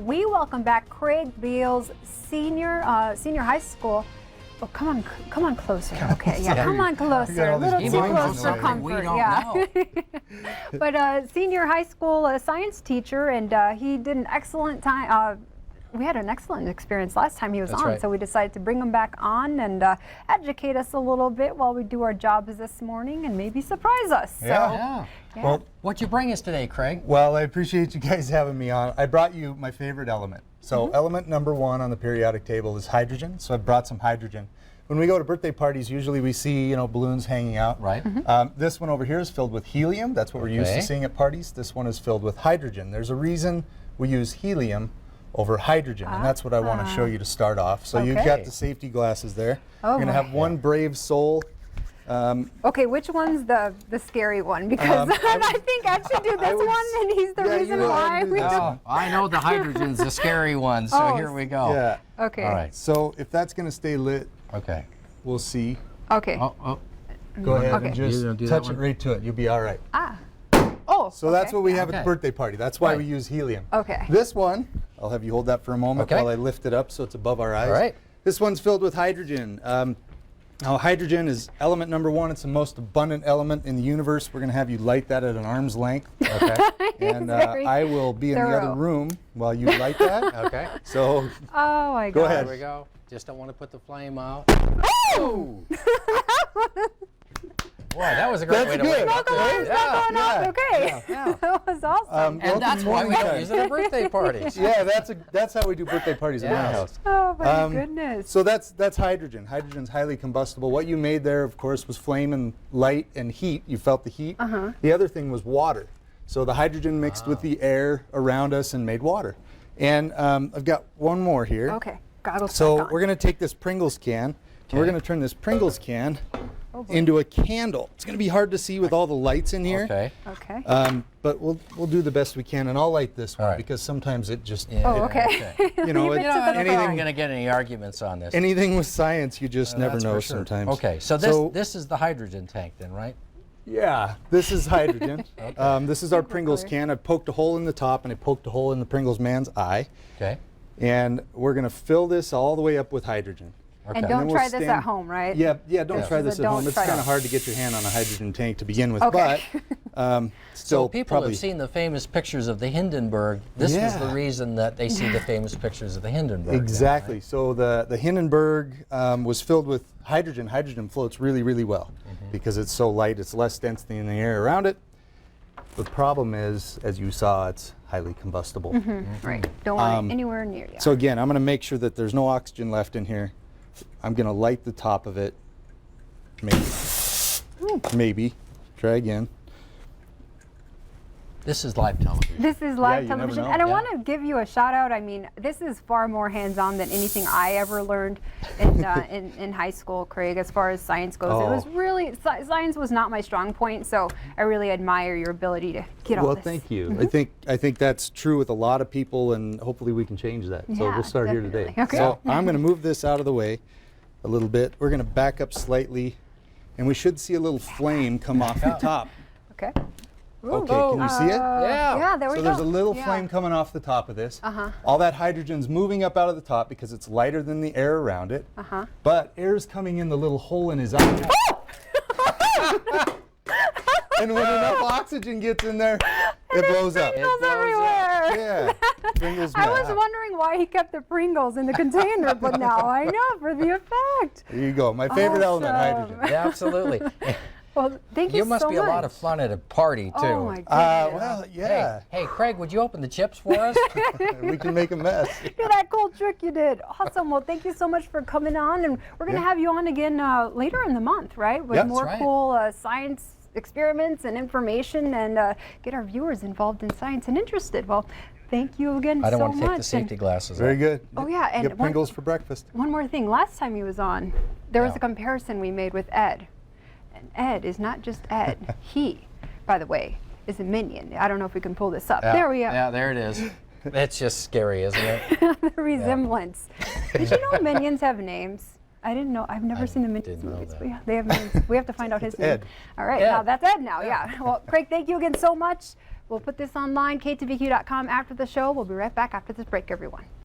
we welcome back Craig Beals, senior high school. Oh, come on closer. Okay, yeah, come on closer. A little too close for comfort. Yeah. But senior high school science teacher, and he did an excellent time. We had an excellent experience last time he was on, so we decided to bring him back on and educate us a little bit while we do our jobs this morning and maybe surprise us. Yeah. So, Well, What'd you bring us today, Craig? well, I appreciate you guys having me on. I brought you my favorite element. So element number 1 on the periodic table is hydrogen. So I brought some hydrogen. When we go to birthday parties, usually we see, balloons hanging out. Right. This one over here is filled with helium. That's what we're used to seeing at parties. This one is filled with hydrogen. There's a reason we use helium over hydrogen, and that's what I want to show you to start off. So you've got the safety glasses there. Oh, you're going to have one brave soul. okay, which one's the scary one? Because I think I should do this one, and he's the reason why we don't. I know the hydrogen's the scary one, so here we go. Yeah. Okay. All right. So if that's going to stay lit, Okay. we'll see. Okay. Go ahead Okay. and You just gonna do touch that it one? right to it. You'll be all right. Oh. So that's what we have at Okay. the birthday party. That's why we Right. use helium. Okay. This one, I'll have you hold that for a moment Okay. while I lift it up so it's above our eyes. All right. This one's filled with hydrogen. Now, hydrogen is element number 1. It's the most abundant element in the universe. We're going to have you light that at an arm's length. Okay. And Very I will be in the thorough. other room while you light that. Okay. So Oh my Go God. ahead. There we go. Just don't want to put the flame out. Oh! Boy, that was a great That's way to good. wake up. Smoke alarm's not going off. Okay. Yeah. That was awesome. And that's why we don't use it at birthday parties. Yeah, that's how we do birthday parties at my Yes. house. Oh my goodness. So that's hydrogen. Hydrogen's highly combustible. What you made there, of course, was flame and light and heat. You felt the heat. The other thing was water. So the hydrogen mixed with the air around us and made water. And I've got one more here. Okay. Goggles So back on. we're going to take this Pringles can, and we're going to turn this Pringles can into a candle. It's going to be hard to see with all the lights in here. Okay. Okay. But we'll do the best we can, and I'll light this one All right. because sometimes it just Yeah, Oh, okay. you know, Leave it it- to the I don't think Anything- I'm going to get any arguments on this. anything with science you just never That's know for sure. sometimes. Okay, so this is the hydrogen tank then, right? Yeah, this is hydrogen. This is our Pringles clear. can. I poked a hole in the top, and I poked a hole in the Pringles man's eye. Okay. And we're going to fill this all the way up with hydrogen. Okay. And then don't we'll try this stand- at home, right? Yeah, don't This try is this a at home. don't It's try kind it. of hard to get your hand on a hydrogen tank to begin with, Okay. but So still people probably have seen the famous pictures of the Hindenburg. This was the Yeah. reason that they see the famous pictures of the Hindenburg. then, Exactly. right? So the Hindenburg was filled with hydrogen. Hydrogen floats really, really well because it's so light. It's less dense than the air around it. The problem is, as you saw, it's highly combustible. Right. Don't want it anywhere near you. So again, I'm going to make sure that there's no oxygen left in here. I'm going to light the top of it. Maybe. Try again. This is live television. This is live you never television, know. and I Yeah. want to give you a shout out. I mean, this is far more hands-on than anything I ever learned in high school, Craig. As far as science goes, it was really science was not my strong point. So I really admire your ability to get all Well, this. thank you. I think that's true with a lot of people, and hopefully we can change that. So Yeah, we'll start here today. definitely. Okay. So I'm going to move this out of the way a little bit. We're going to back up slightly, and we should see a little flame come off the top. Okay. Okay, can you see it? Yeah, there we So go. there's a little Yeah. flame coming off the top of this. All that hydrogen's moving up out of the top because it's lighter than the air around it. But air's coming in the little hole in his eye. And when enough oxygen gets in there, it blows up. Pringles blows up. everywhere. Yeah. Pringles I melt. was wondering why he kept the Pringles in the container, but now I know for the effect. There you go. My favorite element, Awesome. hydrogen. Yeah, absolutely. Well, thank you You must so be much. a lot of fun at a party too. Oh my goodness. Well, yeah. Hey, Craig, would you open the chips for us? We can make a mess. You're that cool trick you did. Awesome. Well, thank you so much for coming on, and we're going to have you on again later in the month, right? With Yep. more That's right. cool science experiments and information, and get our viewers involved in science and interested. Well, thank you again I don't so want to take much. the safety glasses Very off. good. Oh, yeah, and Get Pringles for breakfast. One more thing. Last time he was on, there was Yeah. a comparison we made with Ed. And Ed is not just Ed. He, by the way, is a minion. I don't know if we can pull this up. Yeah, There we go. Yeah, there it is. It's just scary, isn't it? The resemblance. Did you know minions have names? I didn't know. I've never seen the Minions movies. But yeah, they have names. We have to find out his name. Ed. All right, now that's Ed now, yeah. Well, Craig, thank you again so much. We'll put this online, ktvq.com after the show. We'll be right back after this break, everyone.